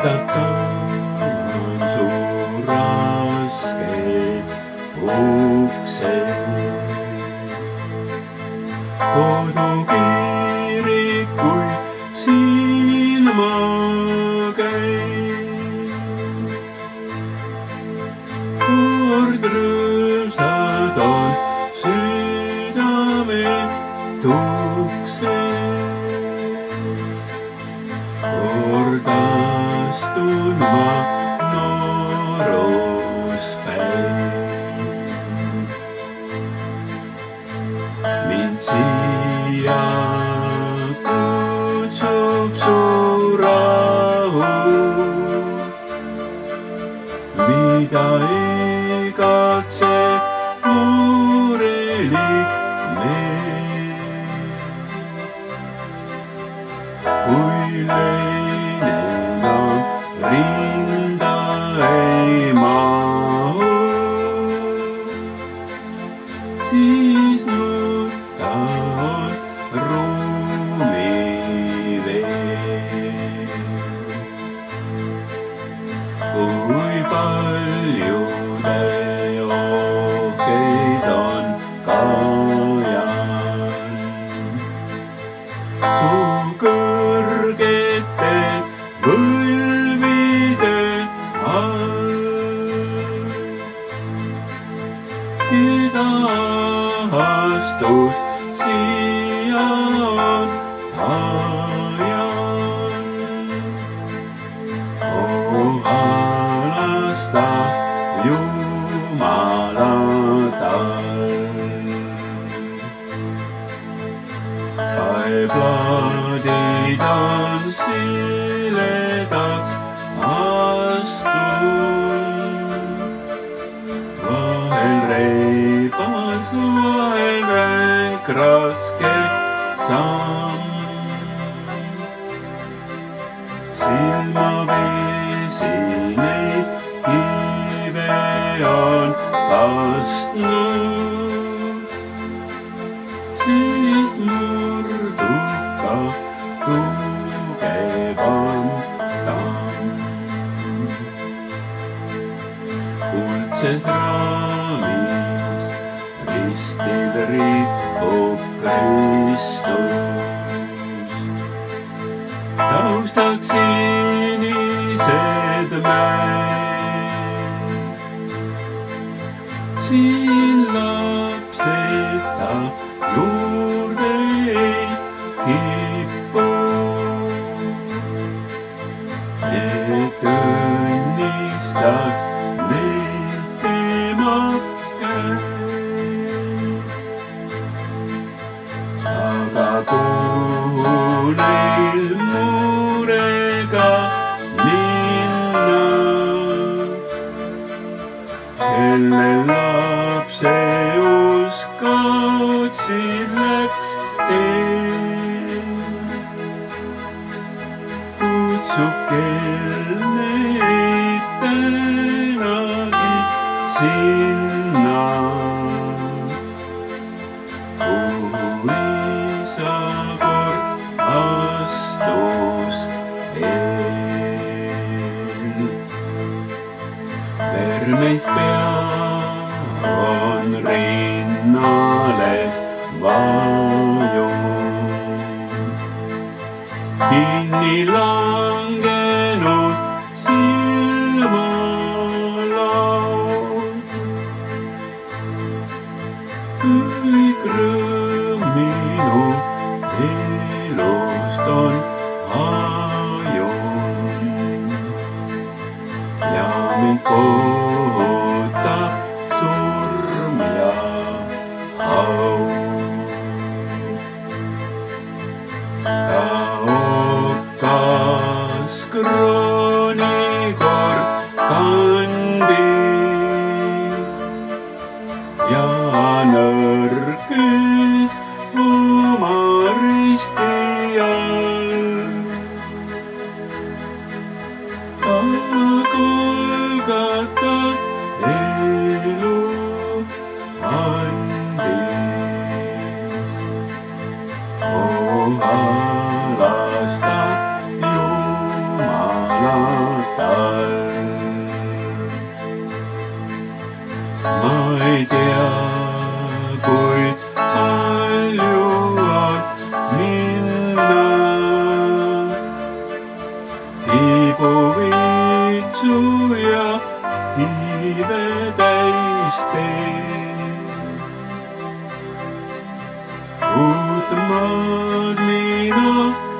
Lõpetan su rasked uksed. Kodukirikuid silma käib. Kord rõõmsad on südamed tuksed. Kord astun ma nooruspäev. Mind siia kutsub su rahu, mida igatseb murelik meel. Kui leinen on rinda ei mahu, siis mutta on ruumi veel. Kui paljude ohkeid on kajal su kõrgete võlvide all. Keda astus siia on ajal. Halasta Jumala tal. Paebladid on siledaks astunud. Vahel reibas, vahel ränk raske samm. Silmavesi neid kive on kastnud, siis murdub ka tugevam tamm. Kuldses raamis ristil ripub Kristus. Taustaks sinised mäed. Siin lapseta juurde ei kippu, et õnnistaks neid tema käed. Aga kuhu neil murega minna, kelle lapse usk kaotsi läks teel. Kutsub kell neid tänagi sinna, kuhu isa kord astus eel. Vermeis pea on rinnale vajunud, kinni langenud silmalaud. Kõik rõõm minu elust on hajunud ja mind kohutab surm ja haud. Ta okkas krooni kord kandis ja nõrkes oma risti all. Ta Golgata ei tea, kui palju on minna. Iibuvitsu ja iive täis teen. Uut maad mina